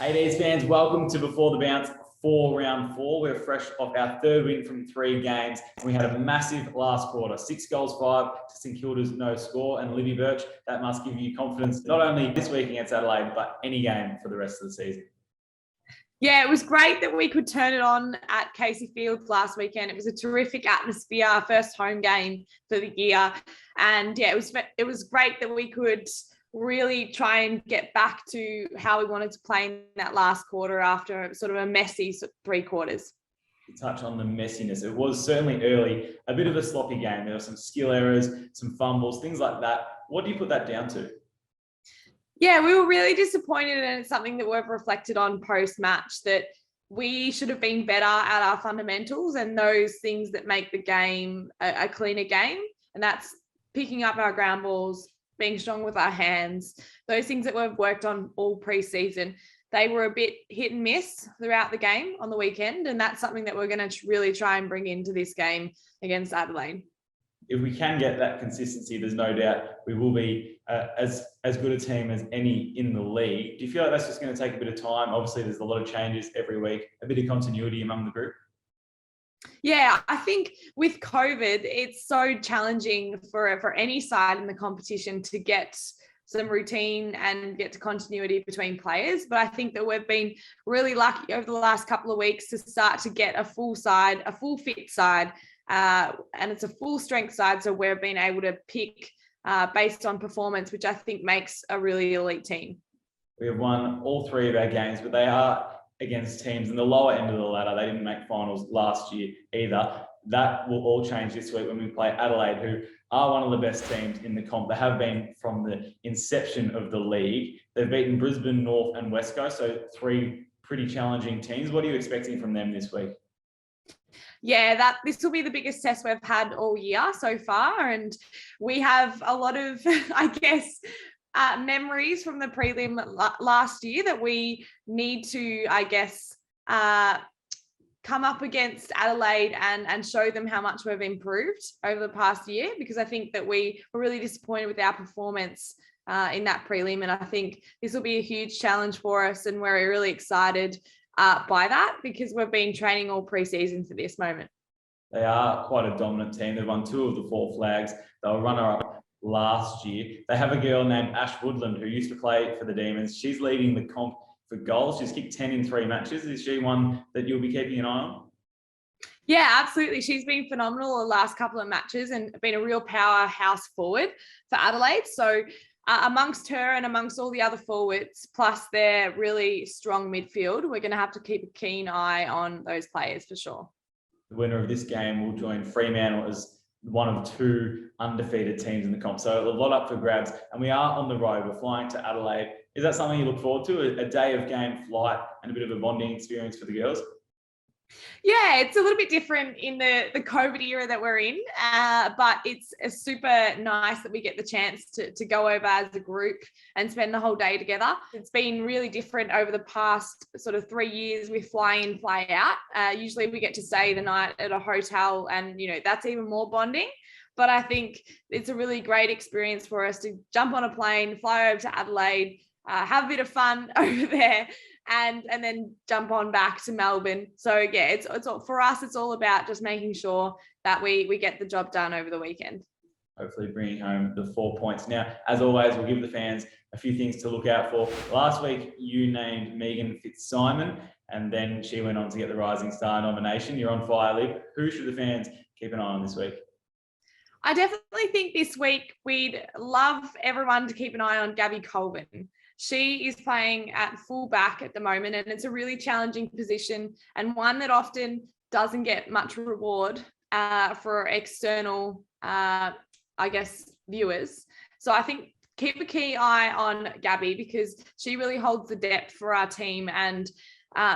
Hey Bears fans, welcome to Before the Bounce for round 4. We're fresh off our third win from 3 games. We had a massive last quarter, 6 goals, 5 to St Kilda's no score. And Libby Birch, that must give you confidence, not only this week against Adelaide, but any game for the rest of the season. Yeah, it was great that we could turn it on at Casey Fields last weekend. It was a terrific atmosphere, our first home game for the year. And yeah, it was great that we could really try and get back to how we wanted to play in that last quarter after sort of a messy 3 quarters. To touch on the messiness, it was certainly early, a bit of a sloppy game. There were some skill errors, some fumbles, things like that. What do you put that down to? Yeah, we were really disappointed, and it's something that we've reflected on post-match, that we should have been better at our fundamentals and those things that make the game a cleaner game. And that's picking up our ground balls, being strong with our hands, those things that we've worked on all pre-season. They were a bit hit and miss throughout the game on the weekend, and that's something that we're going to really try and bring into this game against Adelaide. If we can get that consistency, there's no doubt we will be as good a team as any in the league. Do you feel like that's just going to take a bit of time? Obviously, there's a lot of changes every week, a bit of continuity among the group. Yeah, I think with COVID, it's so challenging for any side in the competition to get some routine and get to continuity between players. But I think that we've been really lucky over the last couple of weeks to start to get a full fit side, and it's a full strength side. So we've been able to pick based on performance, which I think makes a really elite team. We have won all 3 of our games, but they are against teams in the lower end of the ladder. They didn't make finals last year either. That will all change this week when we play Adelaide, who are one of the best teams in the comp. They have been from the inception of the league. They've beaten Brisbane, North and West Coast, so 3 pretty challenging teams. What are you expecting from them this week? Yeah, this will be the biggest test we've had all year so far. And we have a lot of, I guess, memories from the prelim last year that we need to, I guess, come up against Adelaide and show them how much we've improved over the past year, because I think that we were really disappointed with our performance in that prelim. And I think this will be a huge challenge for us, and we're really excited by that, because we've been training all pre-season for this moment. They are quite a dominant team. They've won 2 of the 4 flags. They were runner-up last year. They have a girl named Ash Woodland who used to play for the Demons. She's leading the comp for goals. She's kicked 10 in 3 matches. Is she one that you'll be keeping an eye on? Yeah, absolutely. She's been phenomenal the last couple of matches and been a real powerhouse forward for Adelaide. So amongst her and amongst all the other forwards, plus their really strong midfield, we're going to have to keep a keen eye on those players for sure. The winner of this game will join Fremantle as one of 2 undefeated teams in the comp. So a lot up for grabs. And we are on the road. We're flying to Adelaide. Is that something you look forward to? A day of game flight and a bit of a bonding experience for the girls? Yeah, it's a little bit different in the COVID era that we're in, but it's super nice that we get the chance to go over as a group and spend the whole day together. It's been really different over the past sort of 3 years with fly in, fly out. Usually we get to stay the night at a hotel, and that's even more bonding. But I think it's a really great experience for us to jump on a plane, fly over to Adelaide, have a bit of fun over there, and then jump on back to Melbourne. So yeah, it's for us, it's all about just making sure that we get the job done over the weekend. Hopefully bringing home the 4 points. Now, as always, we'll give the fans a few things to look out for. Last week, you named Megan Fitzsimon, and then she went on to get the Rising Star nomination. You're on fire, Liv. Who should the fans keep an eye on this week? I definitely think this week we'd love everyone to keep an eye on Gabby Colvin. She is playing at full back at the moment, and it's a really challenging position and one that often doesn't get much reward for external, viewers. So I think keep a key eye on Gabby, because she really holds the depth for our team and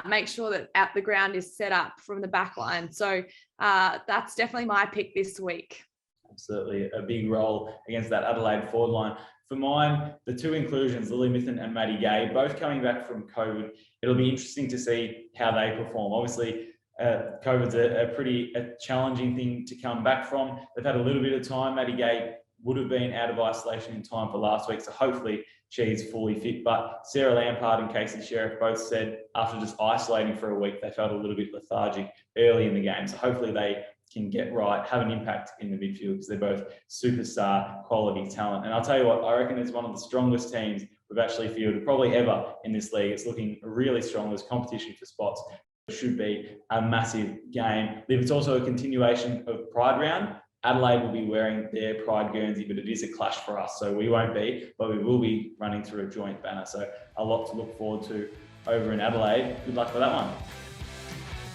make sure that at the ground is set up from the back line. So that's definitely my pick this week. Absolutely, a big role against that Adelaide forward line. For mine, the 2 inclusions, Lily Mithen and Maddie Gay, both coming back from COVID. It'll be interesting to see how they perform. Obviously, COVID's a challenging thing to come back from. They've had a little bit of time. Maddie Gay would have been out of isolation in time for last week. So hopefully she's fully fit. But Sarah Lampard and Casey Sheriff both said after just isolating for a week, they felt a little bit lethargic early in the game. So hopefully they can get right, have an impact in the midfield, because they're both superstar quality talent. And I'll tell you what, I reckon it's one of the strongest teams we've actually fielded probably ever in this league. It's looking really strong. There's competition for spots. It should be a massive game. It's also a continuation of Pride Round. Adelaide will be wearing their Pride Guernsey, but it is a clash for us. So we won't be, but we will be running through a joint banner. So a lot to look forward to over in Adelaide. Good luck for that one.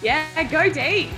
Yeah, go Dees.